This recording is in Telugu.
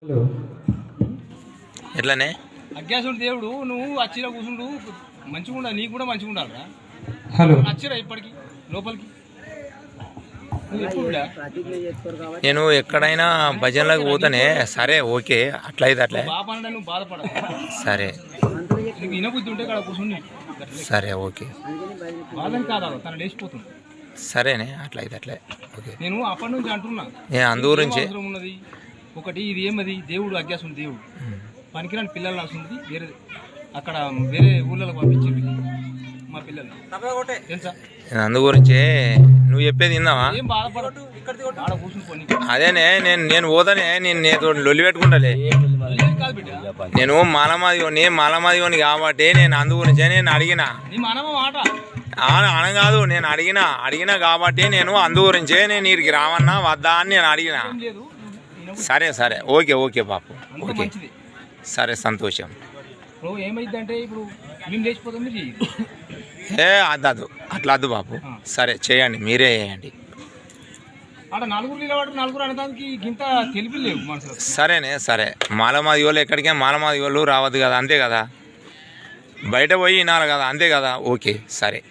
హలో ఎట్లానే అజ్ఞాసుడు దేవుడు నువ్వు అచ్చిరా కూర్చుండు మంచిగా ఉండాలి, నీకు కూడా మంచిగా ఉండాలిరా. హలో అచ్చిరా ఇప్పటికి లోపలికి నువ్వు ఎప్పుడురా? నేను ఎక్కడైనా భజనలకు పోతానే. సరే ఓకే, అట్లయితే అట్లే. బాప అనడా నువ్వు బాధపడదు. సరే నీకు వినబుద్ధి ఉంటే ఇక్కడ కూర్చుని సరే ఓకే. బాధని కాదా తన లేచిపోతుంది. సరేనే, అట్లయితే అట్లే ఓకే. నేను అప్పటి నుంచి అంటున్నా నేను అందు గురించి అవసరం ఉన్నది ఒకటి. ఇది ఏమది దేవుడు అజ్ఞాసుడు దేవుడు పనికిరాని పిల్లలు రాసింది వేరే అక్కడ వేరే ఊళ్ళలో పంపించింది మా పిల్లలు తెలుసా. నేను అందు గురించి నువ్వు చెప్పేది విన్నావా? ఏం బాధపడదు, ఆడ కూర్చుని పోనీ. అదేనే నేను పోతానే. నేను నేను లొల్లి పెట్టుకుంటాలే. ఏం కాదు బిడ్డ, నేను మాలమాదిగోని కాబట్టి నేను అందు గురించే నేను అడిగిన. నీ మనమ మాట అనగాదు, నేను అడిగినా కాబట్టి నేను అందు గురించే నేను వీరికి రావన్నా వద్దా అని నేను అడిగిన. ఏం లేదు. సరే సరే ఓకే ఓకే బాపు అంత ఓకే. మంచిది. సరే సంతోషం. ఇప్పుడు ఏమైందంటే ఇప్పుడు మేము లేచిపోతాం, మీరు చెయ్యి. అద్దు అట్లా వద్దు బాపు. సరే చేయండి, మీరే చేయండి. ఆడ నలుగురు నిలబడి నలుగురు అనడానికి ఇంత తెలిపి లేవు మనసులో. సరేనే సరే. మాలమాది వాళ్ళు ఎక్కడికే మాలమాది వాళ్ళు రావద్దు కదా, అంతే కదా. బయట పోయి వినాలి కదా, అంతే కదా. ఓకే సరే.